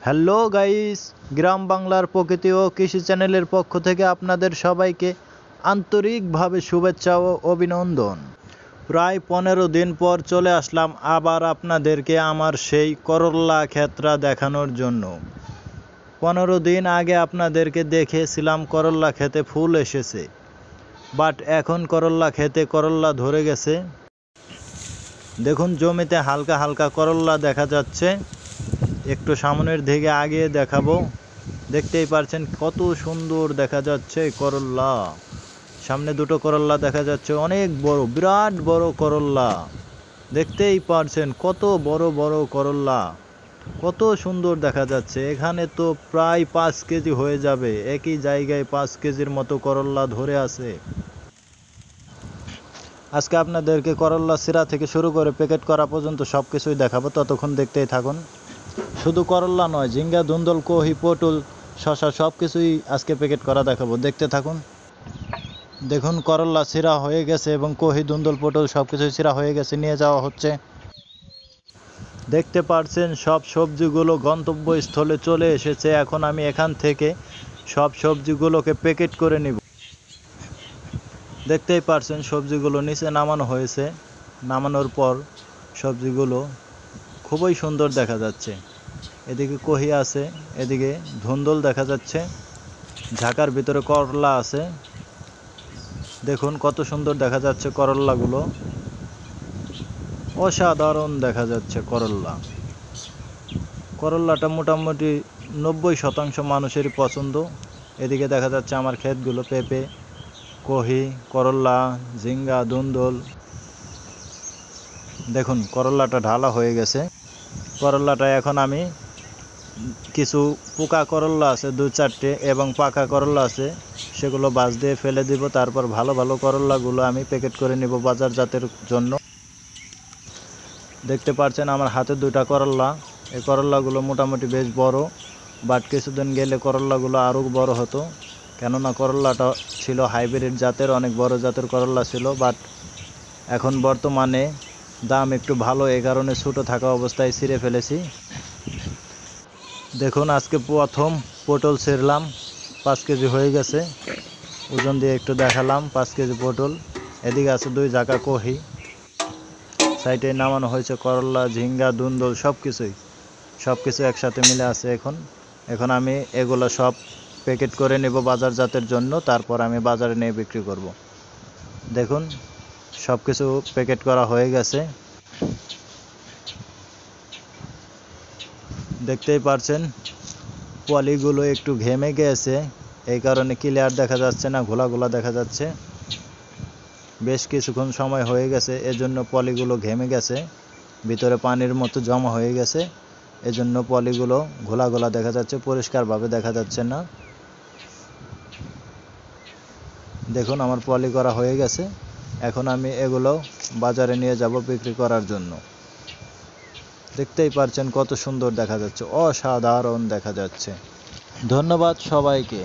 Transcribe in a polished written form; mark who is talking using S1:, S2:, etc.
S1: Hello guys, গ্রাম বাংলার প্রকৃতি ও কৃষি চ্যানেলের পক্ষ থেকে আপনাদের সবাইকে আন্তরিকভাবে শুভেচ্ছা ও অভিনন্দন। প্রায় 15 দিন পর চলে আসলাম আবার আপনাদেরকে আমার সেই করল্লা ক্ষেত্রা দেখানোর জন্য। 15 দিন আগে আপনাদেরকে দেখেছিলাম করল্লা ক্ষেতে ফুল এসেছে, বাট এখন করল্লা ক্ষেতে করল্লা ধরে গেছে। দেখুন, জমিতে হালকা হালকা করল্লা দেখা যাচ্ছে। একটু সামনের দিকে আগিয়ে দেখাবো। দেখতেই পারছেন কত সুন্দর দেখা যাচ্ছে করল্লা। সামনে দুটো করল্লা দেখা যাচ্ছে, অনেক বড়, বিরাট বড় করল্লা। দেখতেই পারছেন কত বড় বড় করল্লা, কত সুন্দর দেখা যাচ্ছে। এখানে তো প্রায় 5 কেজি হয়ে যাবে, একই জায়গায় 5 কেজির মতো করল্লা ধরে আছে। আজকে আপনাদেরকে করল্লা সিরা থেকে শুরু করে প্যাকেট করা পর্যন্ত সব কিছুই দেখাবো, ততক্ষণ দেখতেই থাকুন। শুধু করল্লা নয়, ঝিঙ্গা, ধুন্দল, কহি, পটল, শশা সব কিছুই আজকে প্যাকেট করা দেখাবো, দেখতে থাকুন। দেখুন, করল্লা ছিঁড়া হয়ে গেছে এবং কহি, ধুন্দল, পটল সব কিছুই ছিঁড়া হয়ে গেছে, নিয়ে যাওয়া হচ্ছে। দেখতে পাচ্ছেন সব সবজিগুলো গন্তব্যস্থলে চলে এসেছে। এখন আমি এখান থেকে সব সবজিগুলোকে প্যাকেট করে নিব। দেখতেই পাচ্ছেন সবজিগুলো নিচে নামানো হয়েছে। নামানোর পর সবজিগুলো খুবই সুন্দর দেখা যাচ্ছে। এদিকে কহি আছে, এদিকে ধুন্দল দেখা যাচ্ছে, ঝাঁকার ভিতরে করলা আছে। দেখুন কত সুন্দর দেখা যাচ্ছে করল্লাগুলো, অসাধারণ দেখা যাচ্ছে করল্লা। করল্লাটা মোটামুটি 90% মানুষেরই পছন্দ। এদিকে দেখা যাচ্ছে আমার ক্ষেতগুলো, পেঁপে, কহি, করল্লা, ঝিঙ্গা, ধুন্দল। দেখুন করল্লাটা ঢালা হয়ে গেছে। করল্লাটা এখন আমি কিছু পোকা করল্লা আছে 2-4টে এবং পাকা করল্লা আছে, সেগুলো বাজ দিয়ে ফেলে দিব। তারপর ভালো ভালো করল্লাগুলো আমি প্যাকেট করে নিব বাজারজাতের জন্য। দেখতে পাচ্ছেন আমার হাতে 2টা করল্লা। এই করল্লাগুলো মোটামুটি বেশ বড়, বাট কিছুদিন গেলে করল্লাগুলো আরও বড় হতো, কেননা করল্লাটা ছিল হাইব্রিড জাতের, অনেক বড় জাতের করল্লা ছিল। বাট এখন বর্তমানে দাম একটু ভালো, এই কারণে ছোটো থাকা অবস্থায় ছিঁড়ে ফেলেছি। দেখুন আজকে প্রথম পটল ছিঁড়লাম, 5 কেজি হয়ে গেছে। ওজন দিয়ে একটু দেখালাম, 5 কেজি পটল। এদিকে আছে 2 ঝাঁকা কহি, সাইডে নামানো হয়েছে করল্লা, ঝিঙ্গা, ধুন্দল সব কিছু একসাথে মিলে আছে। এখন আমি এগুলো সব প্যাকেট করে নেব বাজারজাতের জন্য, তারপর আমি বাজারে নিয়ে বিক্রি করব। দেখুন সব কিছু প্যাকেট করা হয়ে গেছে। দেখতেই পারছেন পলিগুলো একটু ঘেমে গেছে, এই কারণে ক্লিয়ার দেখা যাচ্ছে না, ঘোলা ঘোলা দেখা যাচ্ছে। বেশ কিছুক্ষণ সময় হয়ে গেছে, এজন্য পলিগুলো ঘেমে গেছে, ভিতরে পানির মতো জমা হয়ে গেছে, এজন্য পলিগুলো ঘোলা ঘোলা দেখা যাচ্ছে, পরিষ্কারভাবে দেখা যাচ্ছে না। দেখুন আমার পলি করা হয়ে গেছে। এখন আমি এগুলো বাজারে নিয়ে যাব বিক্রি করার জন্য। দেখতেই পারছেন কত সুন্দর দেখা যাচ্ছে, অসাধারণ দেখা যাচ্ছে। ধন্যবাদ সবাইকে।